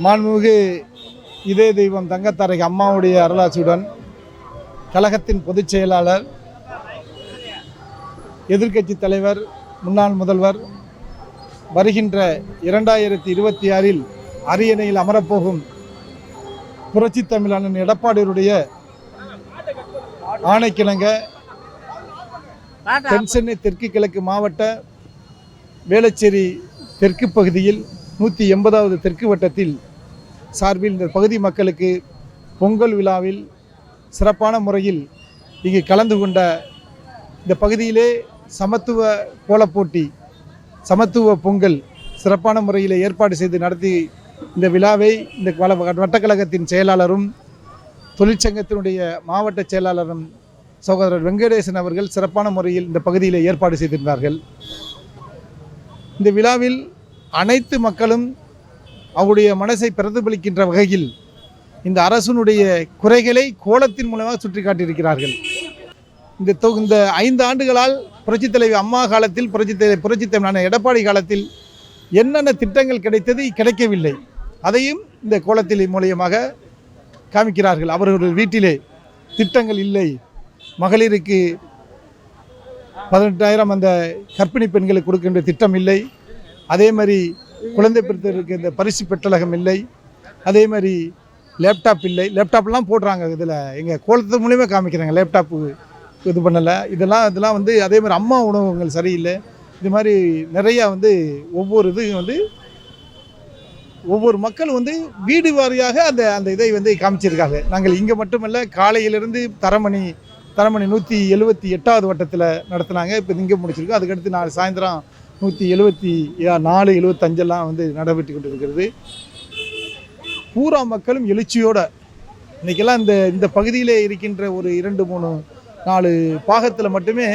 மாண்புமிகு இதே தெய்வம் தங்கத்தாரகை அம்மாவுடைய அருளாசியுடன் கழகத்தின் பொதுச் செயலாளர், எதிர்க்கட்சி தலைவர், முன்னாள் முதல்வர் வருகின்ற 2026 அரியணையில் அமரப்போகும் புரட்சி தமிழன் எடப்பாடியுடைய ஆணைக்கிணங்க தென்சென்னை தெற்கு கிழக்கு மாவட்ட வேளச்சேரி தெற்கு பகுதியில் 180வது தெற்கு வட்டத்தில் சார்பில் இந்த பகுதி மக்களுக்கு பொங்கல் விழாவில் சிறப்பான முறையில் இங்கு கலந்து கொண்ட இந்த பகுதியிலே சமத்துவ கோலப்போட்டி, சமத்துவ பொங்கல் சிறப்பான முறையில் ஏற்பாடு செய்து நடத்தி இந்த விழாவை இந்த வட்டக்கழகத்தின் செயலாளரும் தொழிற்சங்கத்தினுடைய மாவட்ட செயலாளரும் சகோதரர் வெங்கடேசன் அவர்கள் சிறப்பான முறையில் இந்த பகுதியில் ஏற்பாடு செய்திருந்தார்கள். இந்த விழாவில் அனைத்து மக்களும் அவருடைய மனசை பிரதிபலிக்கின்ற வகையில் இந்த அரசனுடைய குறைகளை கோலத்தின் மூலமாக சுட்டி காட்டியிருக்கிறார்கள். இந்த 5 ஆண்டுகளால் புரட்சித் தலைவி அம்மா காலத்தில் புரட்சித் தலைவர் எடப்பாடி காலத்தில் என்னென்ன திட்டங்கள் கிடைக்கவில்லை, அதையும் இந்த கோலத்தின் மூலியமாக காமிக்கிறார்கள். அவர்கள் வீட்டிலே திட்டங்கள் இல்லை, மகளிருக்கு 18,000 அந்த கர்ப்பிணி பெண்களுக்கு கொடுக்கின்ற திட்டம் இல்லை, அதே மாதிரி குழந்தை பிறந்தவருக்கு இந்த பரிசு பெட்டலகம் இல்லை, அதே மாதிரி லேப்டாப் இல்லை. லேப்டாப்லாம் போடுறாங்க, இதில் எங்கள் கோலத்து மூலியமே காமிக்கிறாங்க. லேப்டாப்பு இது பண்ணலை, இதெல்லாம் வந்து அதே மாதிரி அம்மா உணவகங்கள் சரியில்லை. இது மாதிரி நிறையா வந்து ஒவ்வொரு இது ஒவ்வொரு மக்களும் வீடு வாரியாக அந்த இதை காமிச்சிருக்காங்க. நாங்கள் இங்கே மட்டுமல்ல, காலையிலிருந்து தரமணி 178வது வட்டத்தில் நடத்தினாங்க. இப்போ இங்கே முடிச்சிருக்கோம். அதுக்கடுத்து நாளை சாயந்தரம் 174, 75 நடைபெற்று கொண்டு இருக்கிறது. பூரா மக்களும் எழுச்சியோடு இன்றைக்கெல்லாம் இந்த பகுதியிலே இருக்கின்ற ஒரு 2-3-4 பாகத்தில் மட்டுமே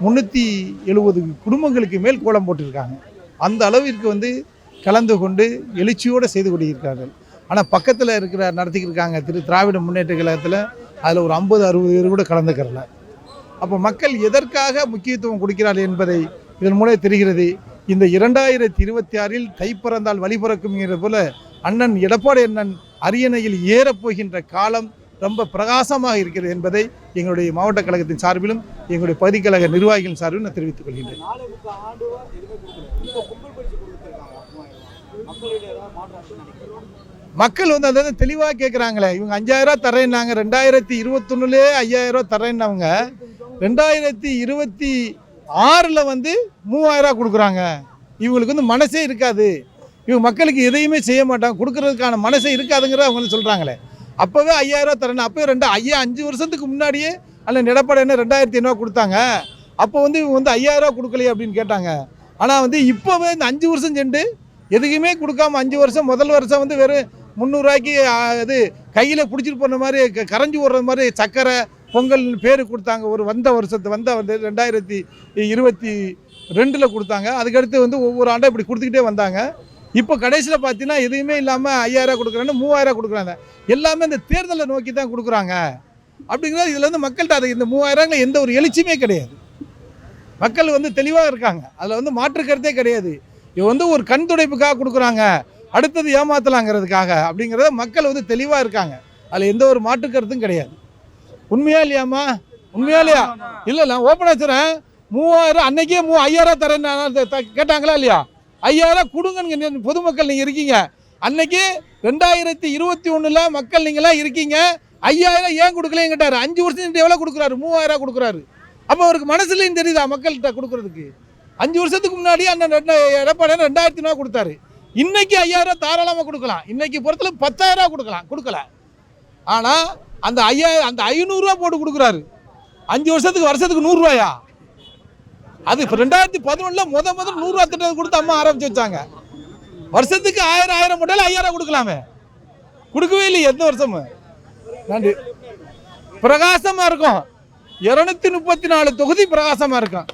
370 குடும்பங்களுக்கு மேல் கோலம் போட்டிருக்காங்க. அந்த அளவிற்கு கலந்து கொண்டு எழுச்சியோடு செய்து கொண்டிருக்கிறார்கள். ஆனால் பக்கத்தில் நடத்திக்கிருக்காங்க திராவிட முன்னேற்ற கழகத்தில், அதில் ஒரு 50-60 பேர் கூட கலந்துக்கிறல. அப்போ மக்கள் எதற்காக முக்கியத்துவம் கொடுக்கிறார்கள் என்பதை இதன் மூலம் தெரிகிறது. இந்த 2026 தை பிறந்தால் வழி பிறக்கும்ங்கிற போல அண்ணன் எடப்பாடி அண்ணன் அரியணையில் ஏறப்போகின்ற காலம் ரொம்ப பிரகாசமாக இருக்கிறது என்பதை எங்களுடைய மாவட்ட கழகத்தின் சார்பிலும் எங்களுடைய பகுதி கழக நிர்வாகிகளின் சார்பிலும் நான் தெரிவித்துக் கொள்கின்றேன். மக்கள் அதை தெளிவாக கேட்குறாங்களே. இவங்க 5,000 தரேன்னாங்க, 2021 5,000 தரேன்னவங்க 2026 3,000 கொடுக்குறாங்க. இவங்களுக்கு மனசே இருக்காது, இவங்க மக்களுக்கு எதையுமே செய்ய மாட்டாங்க, கொடுக்கறதுக்கான மனசே இருக்காதுங்கிறத அவங்க சொல்கிறாங்களே. அப்போவே 5,000 தரேன். அப்போவே 5 வருஷத்துக்கு முன்னாடியே அல்ல எடப்பாடி என்ன 2,500 கொடுத்தாங்க. அப்போ இவங்க 5,000 கொடுக்கலையே அப்படின்னு கேட்டாங்க. ஆனால் இப்போவே இந்த 5 வருஷம் சென்று எதுக்குமே கொடுக்காம 5 வருஷம், முதல் வருஷம் வெறும் 300 ரூபாய்க்கு இது கையில் பிடிச்சிட்டு போன மாதிரி கரைஞ்சி ஓடுற மாதிரி சக்கரை பொங்கல் பேர் கொடுத்தாங்க. ஒரு வந்த 2022 கொடுத்தாங்க. அதுக்கடுத்து ஒவ்வொரு ஆண்டும் இப்படி கொடுத்துக்கிட்டே வந்தாங்க. இப்போ கடைசியில் பார்த்தீங்கன்னா எதுவுமே இல்லாமல் 5,000 கொடுக்குறாங்க, 3,000 கொடுக்குறாங்க. எல்லாமே இந்த தேர்தலை நோக்கி தான் கொடுக்குறாங்க. அப்படிங்கிறது இதில் மக்கள்கிட்ட அது இந்த 3,000 எந்த ஒரு எழுச்சியுமே கிடையாது. மக்கள் தெளிவாக இருக்காங்க, அதில் மாற்று கருத்தே கிடையாது. இது ஒரு கண் துடைப்புக்காக கொடுக்குறாங்க, அடுத்தது ஏமாத்தலாங்கிறதுக்காக அப்படிங்கிறத மக்கள் தெளிவாக இருக்காங்க. அதில் எந்த ஒரு மாற்று கருத்தும் கிடையாது. உண்மையா இல்லையாம்மா? உண்மையா இல்லையா? இல்லை, நான் ஓப்பனாக சொல்கிறேன். 3,000 அன்னைக்கே 5,000 தரேன் கேட்டாங்களா இல்லையா? 5,000 கொடுங்க பொதுமக்கள் நீங்கள் இருக்கீங்க. அன்னைக்கு 2021 மக்கள் நீங்களாம் இருக்கீங்க. 5,000 ஏன் கொடுக்கலன்னு கேட்டார். 5 வருஷம் எவ்வளோ கொடுக்குறாரு? 3,000 கொடுக்குறாரு. அப்போ அவருக்கு மனசுலையும் தெரியுதா மக்கள்கிட்ட கொடுக்குறதுக்கு? 5 வருஷத்துக்கு முன்னாடி அண்ணன் எடப்பாடி 2,000 கொடுத்தாரு. இன்னைக்கு 5,000 தாராளமாக கொடுக்கலாம். இன்னைக்கு பொறுத்தல 10,000 கொடுக்கல. ஆனால் அந்த 500 போட்டு கொடுக்குறாரு. 5 வருஷத்துக்கு 100 ரூபாயா? அது இப்போ 2011 முதல் 100 திட்டம் கொடுத்து அம்மா ஆரம்பிச்சு வச்சாங்க. வருஷத்துக்கு 1000 போட்டாலும் 5,000 கொடுக்கலாமே. கொடுக்கவே இல்லை எந்த வருஷமும். நன்றி. பிரகாசமாக இருக்கும். 234 தொகுதி பிரகாசமாக இருக்கும்.